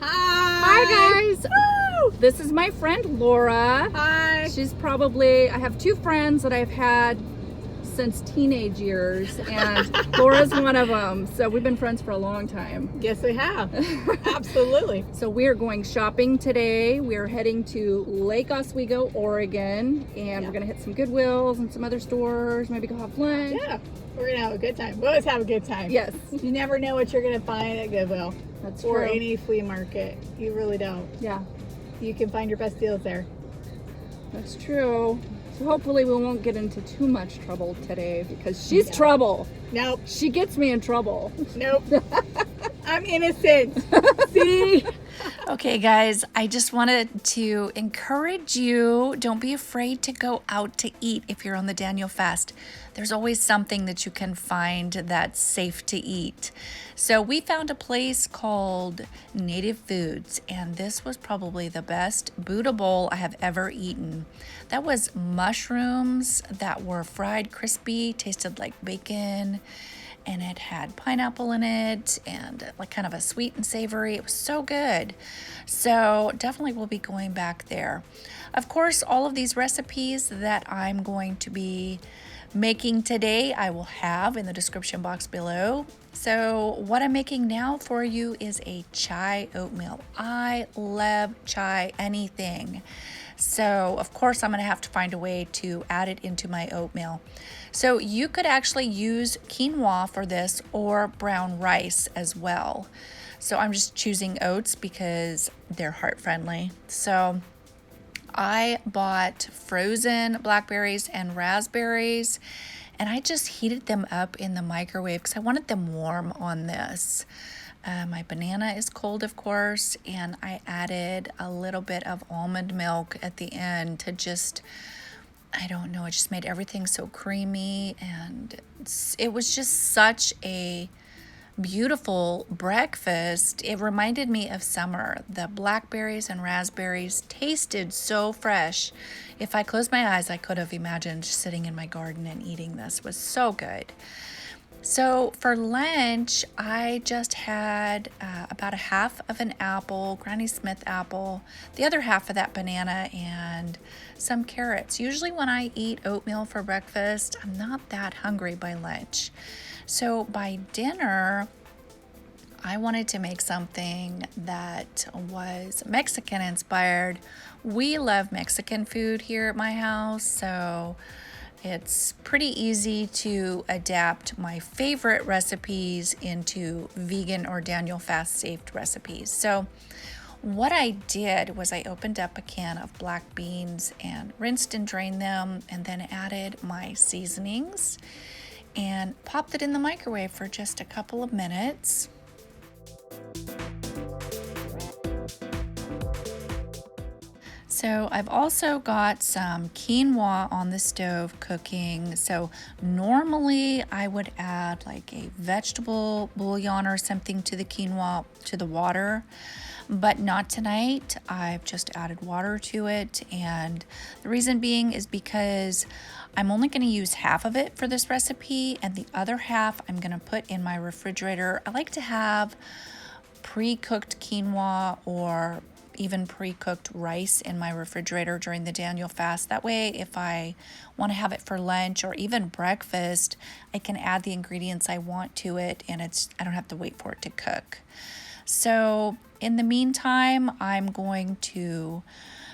Hi guys. Woo! This is my friend Laura. Hi. I have two friends that I've had since teenage years, and Laura's one of them. So we've been friends for a long time. Yes, we have. Absolutely. So we are going shopping today. We are heading to Lake Oswego, Oregon, and we're gonna hit some Goodwills and some other stores, maybe go have lunch. Yeah, we're gonna have a good time. We always have a good time. Yes. You never know what you're gonna find at Goodwill. That's or true. any flea market. You really don't. Yeah. You can find your best deals there. That's true. So hopefully we won't get into too much trouble today because she's trouble. Nope. She gets me in trouble. Nope. I'm innocent. See? Okay, guys, I just wanted to encourage you. Don't be afraid to go out to eat if you're on the Daniel fast. There's always something that you can find that's safe to eat. So we found a place called Native Foods, and this was probably the best Buddha bowl I have ever eaten. That was mushrooms that were fried crispy, tasted like bacon, and it had pineapple in it and like kind of a sweet and savory. It was so good. So definitely we'll be going back there. Of course, all of these recipes that I'm going to be making today, I will have in the description box below. So what I'm making now for you is a chai oatmeal. I love chai anything. So of course I'm going to have to find a way to add it into my oatmeal. So you could actually use quinoa for this or brown rice as well. So I'm just choosing oats because they're heart friendly. So I bought frozen blackberries and raspberries, and I just heated them up in the microwave because I wanted them warm on this. My banana is cold, of course, and I added a little bit of almond milk at the end to just, I don't know, it just made everything so creamy, and it was just such a beautiful breakfast. It reminded me of summer. The blackberries and raspberries tasted so fresh. If I closed my eyes, I could have imagined sitting in my garden and eating this. It was so good. So for lunch, I just had about a half of an apple, Granny Smith apple, the other half of that banana, and some carrots. Usually when I eat oatmeal for breakfast, I'm not that hungry by lunch. So by dinner, I wanted to make something that was Mexican inspired. We love Mexican food here at my house, so it's pretty easy to adapt my favorite recipes into vegan or Daniel fast saved recipes. So what I did was I opened up a can of black beans and rinsed and drained them, and then added my seasonings and popped it in the microwave for just a couple of minutes. So I've also got some quinoa on the stove cooking. So normally I would add like a vegetable bouillon or something to the quinoa, to the water, but not tonight. I've just added water to it, and the reason being is because I'm only going to use half of it for this recipe, and the other half I'm going to put in my refrigerator. I like to have pre-cooked quinoa or even pre-cooked rice in my refrigerator during the Daniel fast. That way, if I want to have it for lunch or even breakfast, I can add the ingredients I want to it, and I don't have to wait for it to cook. So in the meantime, I'm going to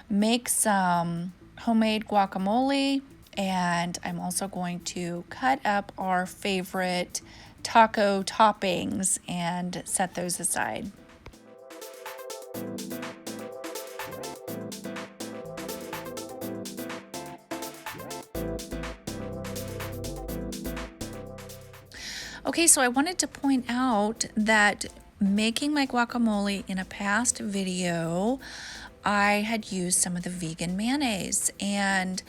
make some homemade guacamole, and I'm also going to cut up our favorite taco toppings and set those aside. Okay, so I wanted to point out that making my guacamole in a past video, I had used some of the vegan mayonnaise, and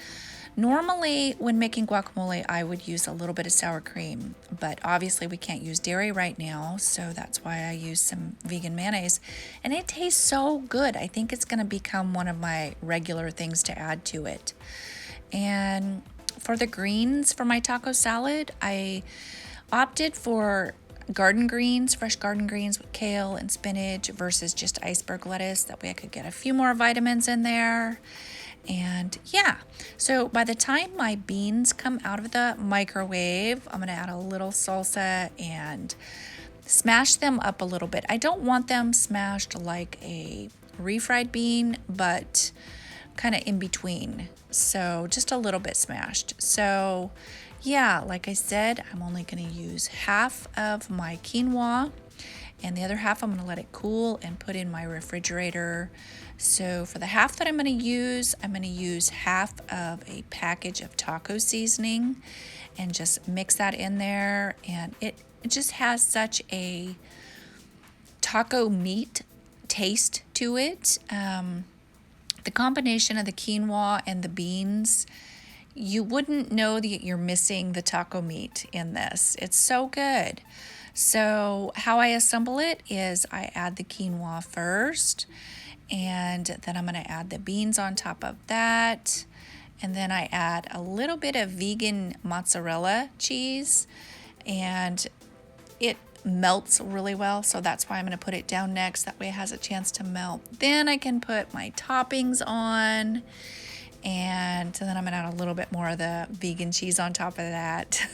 normally when making guacamole, I would use a little bit of sour cream, but obviously we can't use dairy right now, so that's why I use some vegan mayonnaise, and it tastes so good. I think it's going to become one of my regular things to add to it. And for the greens for my taco salad, I opted for garden greens, fresh garden greens with kale and spinach versus just iceberg lettuce. That way I could get a few more vitamins in there. And yeah, so by the time my beans come out of the microwave, I'm gonna add a little salsa and smash them up a little bit. I don't want them smashed like a refried bean, but kind of in between. So just a little bit smashed. So yeah, like I said, I'm only going to use half of my quinoa, and the other half I'm going to let it cool and put in my refrigerator. So for the half that I'm going to use half of a package of taco seasoning and just mix that in there. And it just has such a taco meat taste to it. The combination of the quinoa and the beans, you wouldn't know that you're missing the taco meat in this. It's so good. So how I assemble it is I add the quinoa first, and then I'm going to add the beans on top of that. And then I add a little bit of vegan mozzarella cheese, and it melts really well, so that's why I'm going to put it down next. That way it has a chance to melt. Then I can put my toppings on, and then I'm going to add a little bit more of the vegan cheese on top of that.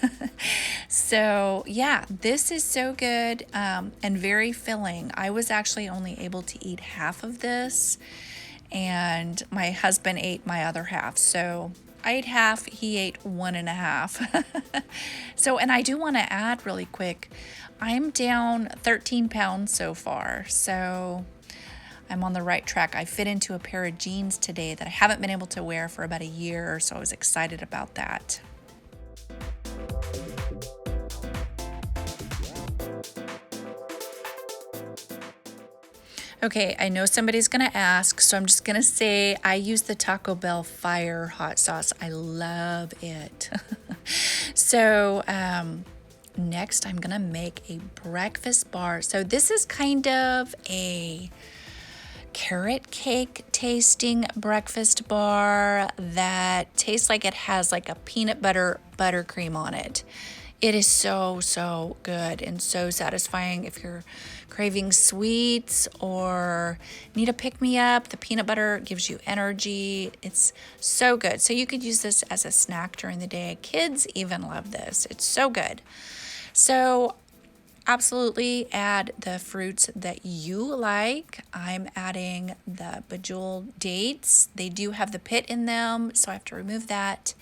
So yeah, this is so good and very filling. I was actually only able to eat half of this, and my husband ate my other half. So I ate half, he ate 1.5. So, and I do want to add really quick, I'm down 13 pounds so far. So I'm on the right track. I fit into a pair of jeans today that I haven't been able to wear for about a year. So I was excited about that. Okay, I know somebody's gonna ask, so I'm just gonna say I use the Taco Bell Fire hot sauce. I love it. So next I'm gonna make a breakfast bar. So this is kind of a carrot cake tasting breakfast bar that tastes like it has like a peanut butter buttercream on it. It is so good and so satisfying if you're craving sweets or need a pick-me-up. The peanut butter gives you energy. It's so good. So you could use this as a snack during the day. Kids even love this. It's so good. So absolutely add the fruits that you like. I'm adding the bejeweled dates. They do have the pit in them, so I have to remove that.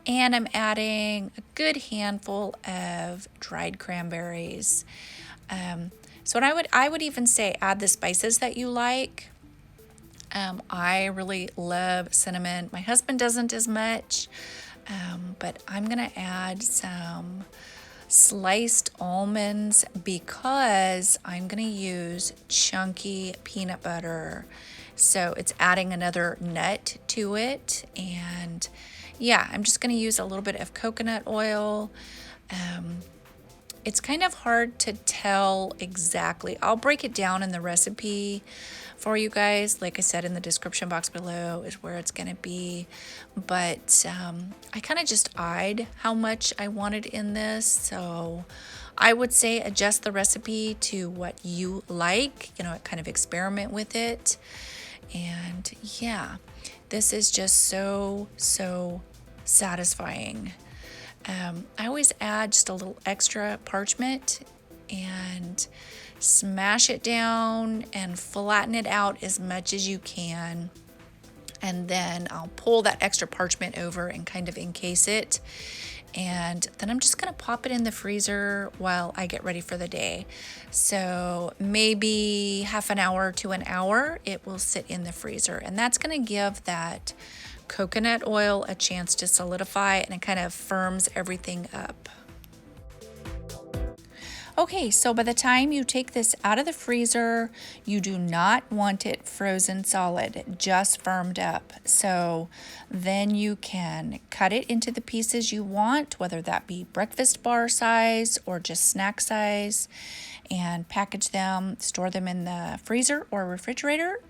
And I'm adding a good handful of dried cranberries. So I would even say add the spices that you like. I really love cinnamon. My husband doesn't as much, but I'm gonna add some sliced almonds because I'm gonna use chunky peanut butter. So it's adding another nut to it. And yeah, I'm just gonna use a little bit of coconut oil. It's kind of hard to tell exactly. I'll break it down in the recipe for you guys. Like I said, in the description box below is where it's gonna be. But I kind of just eyed how much I wanted in this. So I would say adjust the recipe to what you like, kind of experiment with it. And yeah, this is just so satisfying. I always add just a little extra parchment and smash it down and flatten it out as much as you can. And then I'll pull that extra parchment over and kind of encase it. And then I'm just gonna pop it in the freezer while I get ready for the day. So maybe half an hour to an hour, it will sit in the freezer. And that's gonna give that coconut oil a chance to solidify, and it kind of firms everything up. Okay, so by the time you take this out of the freezer, you do not want it frozen solid, just firmed up. So then you can cut it into the pieces you want, whether that be breakfast bar size or just snack size. and package them, store them in the freezer or refrigerator.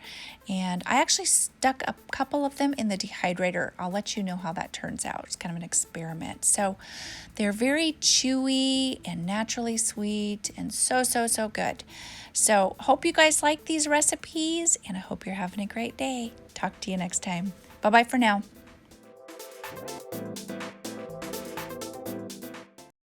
And I actually stuck a couple of them in the dehydrator. I'll let you know how that turns out. It's kind of an experiment. So they're very chewy and naturally sweet and so good. So hope you guys like these recipes, and I hope you're having a great day. Talk to you next time. Bye-bye for now.